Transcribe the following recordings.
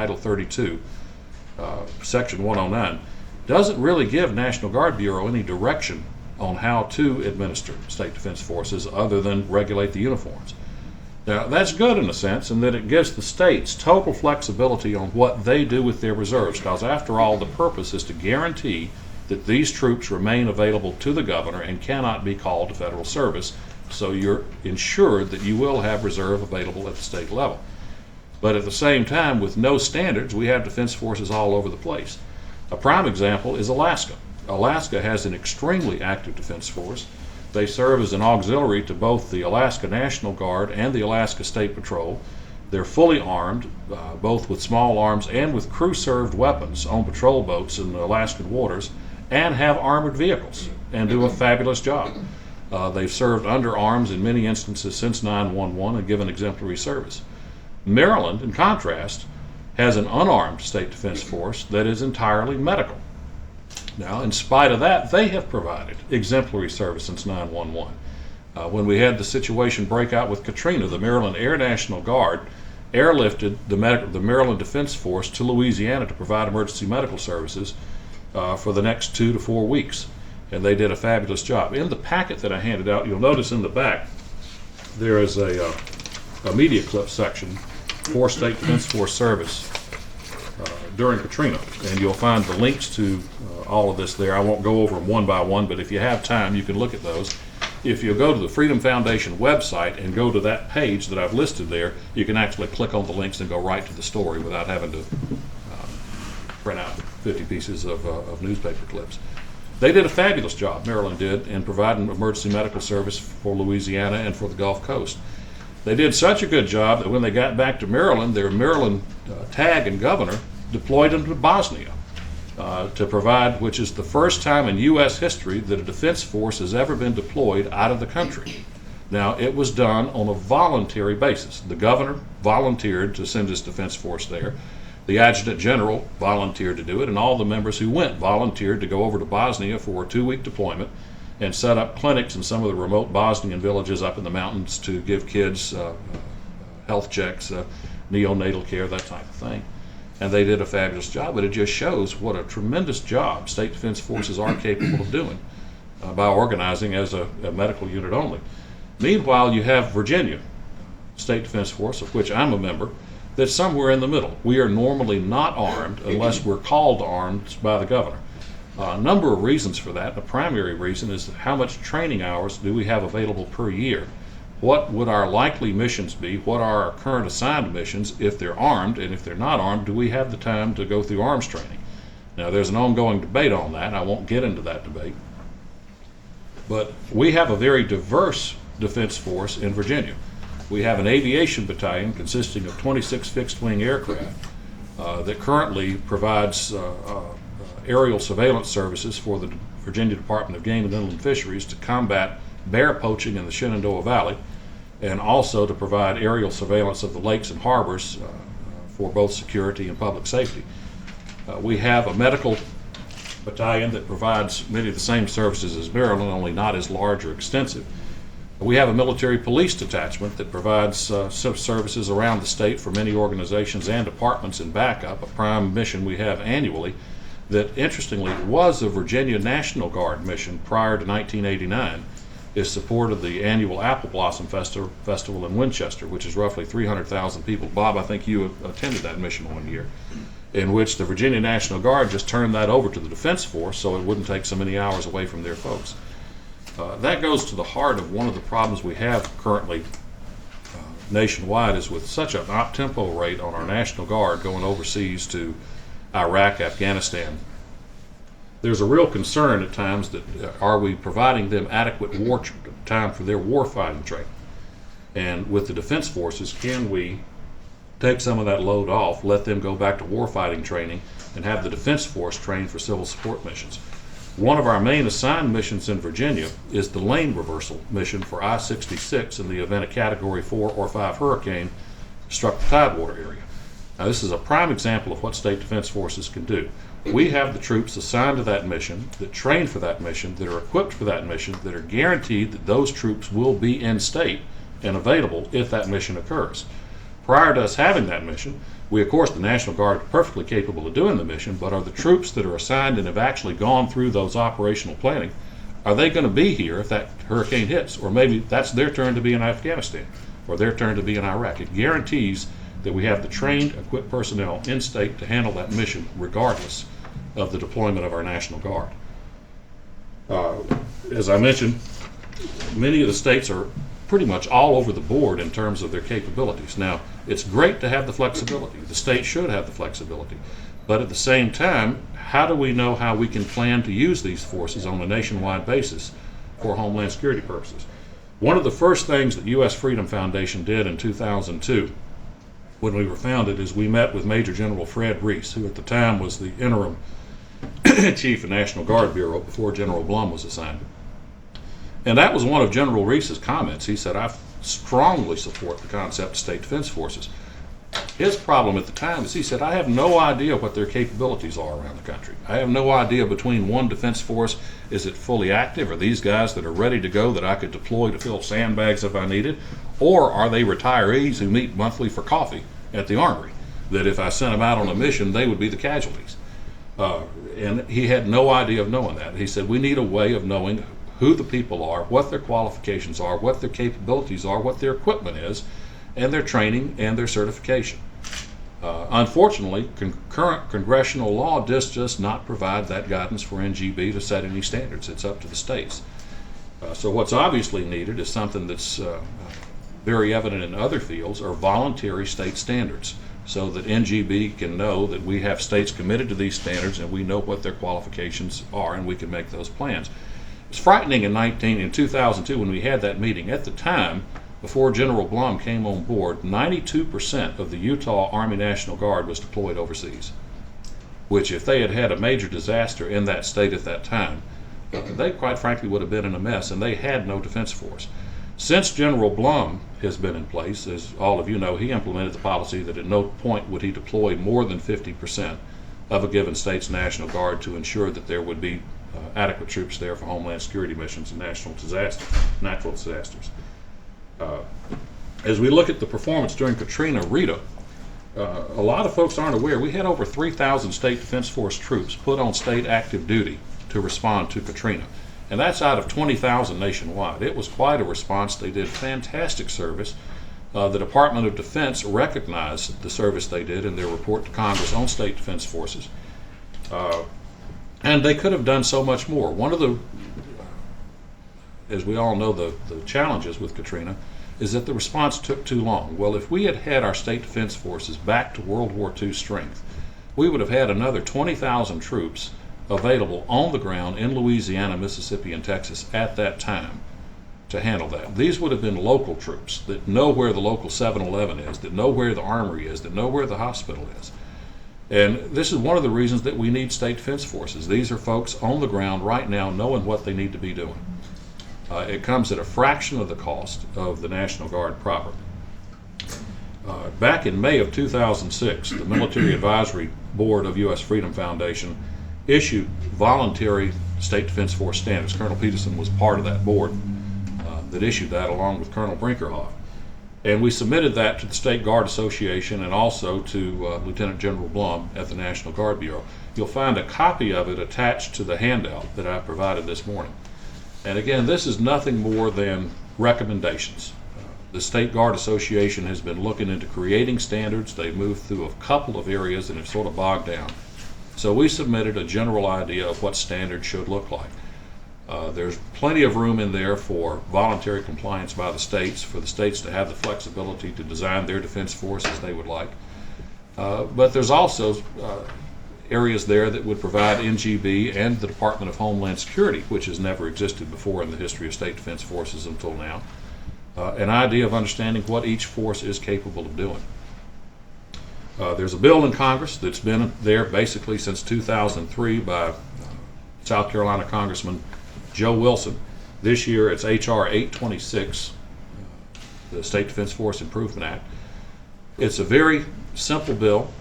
Title 32, Section 109, doesn't really give National Guard Bureau any direction on how to administer state defense forces other than regulate the uniforms. Now, that's good in a sense in that it gives the states total flexibility on what they do with their reserves, because after all, the purpose is to guarantee that these troops remain available to the governor and cannot be called to federal service, so you're ensured that you will have reserve available at the state level. But at the same time, with no standards, we have defense forces all over the place. A prime example is Alaska. Alaska has an extremely active defense force. They serve as an auxiliary to both the Alaska National Guard and the Alaska State Patrol. They're fully armed, both with small arms and with crew-served weapons on patrol boats in the Alaskan waters, and have armored vehicles and do a fabulous job. They've served under arms in many instances since 9/11 and given exemplary service. Maryland, in contrast, has an unarmed state defense force that is entirely medical. Now, in spite of that, they have provided exemplary service since 9/11. When we had the situation break out with Katrina, the Maryland Air National Guard airlifted the Maryland Defense Force to Louisiana to provide emergency medical services for the next 2 to 4 weeks, and they did a fabulous job. In the packet that I handed out, you'll notice in the back there is a media clip section for State Defense Force service during Katrina, and you'll find the links to all of this there. I won't go over them one by one, but if you have time, you can look at those. If you go to the Freedom Foundation website and go to that page that I've listed there, you can actually click on the links and go right to the story without having to print out 50 pieces of newspaper clips. They did a fabulous job, Maryland did, in providing emergency medical service for Louisiana and for the Gulf Coast. They did such a good job that when they got back to Maryland, their Maryland TAG and governor deployed them to Bosnia to provide, which is the first time in U.S. history that a defense force has ever been deployed out of the country. Now, it was done on a voluntary basis. The governor volunteered to send his defense force there. The adjutant general volunteered to do it, and all the members who went volunteered to go over to Bosnia for a 2-week deployment and set up clinics in some of the remote Bosnian villages up in the mountains to give kids health checks, neonatal care, that type of thing. And they did a fabulous job, but it just shows what a tremendous job state defense forces are capable of doing by organizing as a medical unit only. Meanwhile, you have Virginia State Defense Force, of which I'm a member, that's somewhere in the middle. We are normally not armed unless we're called to arms by the governor. A number of reasons for that. The primary reason is how much training hours do we have available per year? What would our likely missions be? What are our current assigned missions if they're armed? And if they're not armed, do we have the time to go through arms training? Now, there's an ongoing debate on that. I won't get into that debate. But we have a very diverse defense force in Virginia. We have an aviation battalion consisting of 26 fixed-wing aircraft that currently provides aerial surveillance services for the Virginia Department of Game and Inland Fisheries to combat bear poaching in the Shenandoah Valley, and also to provide aerial surveillance of the lakes and harbors for both security and public safety. We have a medical battalion that provides many of the same services as Maryland, only not as large or extensive. We have a military police detachment that provides services around the state for many organizations and departments in backup, a prime mission we have annually that, interestingly, was a Virginia National Guard mission prior to 1989. Is supported the annual Apple Blossom Festival in Winchester, which is roughly 300,000 people. Bob, I think you attended that mission one year, in which the Virginia National Guard just turned that over to the Defense Force so it wouldn't take so many hours away from their folks. That goes to the heart of one of the problems we have currently nationwide, is with such an up-tempo rate on our National Guard going overseas to Iraq, Afghanistan. There's a real concern at times that are we providing them adequate war time for their warfighting training? And with the defense forces, can we take some of that load off, let them go back to warfighting training, and have the defense force trained for civil support missions? One of our main assigned missions in Virginia is the lane reversal mission for I-66 in the event a Category 4 or 5 hurricane struck the Tidewater area. Now, this is a prime example of what state defense forces can do. We have the troops assigned to that mission, that train for that mission, that are equipped for that mission, that are guaranteed that those troops will be in state and available if that mission occurs. Prior to us having that mission, we, of course, the National Guard, are perfectly capable of doing the mission, but are the troops that are assigned and have actually gone through those operational planning, are they going to be here if that hurricane hits? Or maybe that's their turn to be in Afghanistan, or their turn to be in Iraq. It guarantees that we have the trained, equipped personnel in state to handle that mission regardless of the deployment of our National Guard. As I mentioned, many of the states are pretty much all over the board in terms of their capabilities. Now, it's great to have the flexibility. The state should have the flexibility. But at the same time, how do we know how we can plan to use these forces on a nationwide basis for Homeland Security purposes? One of the first things that U.S. Freedom Foundation did in 2002 when we were founded is we met with Major General Fred Reese, who at the time was the interim chief of National Guard Bureau before General Blum was assigned. And that was one of General Reese's comments. He said, I strongly support the concept of state defense forces. His problem at the time is he said, I have no idea what their capabilities are around the country. I have no idea between one defense force, is it fully active? Are these guys that are ready to go that I could deploy to fill sandbags if I needed? Or are they retirees who meet monthly for coffee at the Armory, that if I sent them out on a mission, they would be the casualties? And he had no idea of knowing that. He said, we need a way of knowing who the people are, what their qualifications are, what their capabilities are, what their equipment is, and their training and their certification. Unfortunately, current congressional law does just not provide that guidance for NGB to set any standards. It's up to the states. So what's obviously needed is something that's very evident in other fields, are voluntary state standards, so that NGB can know that we have states committed to these standards and we know what their qualifications are and we can make those plans. It's frightening in 2002 when we had that meeting. At the time, before General Blum came on board, 92% of the Utah Army National Guard was deployed overseas, which if they had had a major disaster in that state at that time, they quite frankly would have been in a mess, and they had no defense force. Since General Blum has been in place, as all of you know, he implemented the policy that at no point would he deploy more than 50% of a given state's National Guard to ensure that there would be adequate troops there for Homeland Security missions and natural disasters. As we look at the performance during Katrina, Rita, a lot of folks aren't aware, we had over 3,000 State Defense Force troops put on state active duty to respond to Katrina. And that's out of 20,000 nationwide. It was quite a response. They did fantastic service. The Department of Defense recognized the service they did in their report to Congress on state defense forces. And they could have done so much more. One of the, as we all know, the challenges with Katrina is that the response took too long. Well, if we had had our state defense forces back to World War II strength, we would have had another 20,000 troops available on the ground in Louisiana, Mississippi, and Texas at that time to handle that. These would have been local troops that know where the local 7-Eleven is, that know where the armory is, that know where the hospital is. And this is one of the reasons that we need state defense forces. These are folks on the ground right now knowing what they need to be doing. It comes at a fraction of the cost of the National Guard proper. Back in May of 2006, the Military Advisory Board of U.S. Freedom Foundation issued voluntary state defense force standards. Colonel Peterson was part of that board that issued that along with Colonel Brinkerhoff. And we submitted that to the State Guard Association and also to Lieutenant General Blum at the National Guard Bureau. You'll find a copy of it attached to the handout that I provided this morning. And again, this is nothing more than recommendations. The State Guard Association has been looking into creating standards. They've moved through a couple of areas and have sort of bogged down. So we submitted a general idea of what standards should look like. There's plenty of room in there for voluntary compliance by the states, for the states to have the flexibility to design their defense force as they would like. But there's also areas there that would provide NGB and the Department of Homeland Security, which has never existed before in the history of state defense forces until now, an idea of understanding what each force is capable of doing. There's a bill in Congress that's been there basically since 2003 by South Carolina Congressman Joe Wilson. This year it's H.R. 826, the State Defense Force Improvement Act. It's a very simple bill.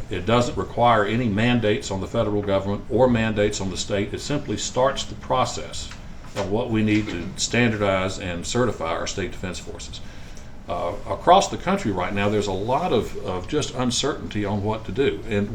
It doesn't require any mandates on the federal government or mandates on the state. It simply starts the process of what we need to standardize and certify our state defense forces. across the country right now, there's a lot of just uncertainty on what to do. And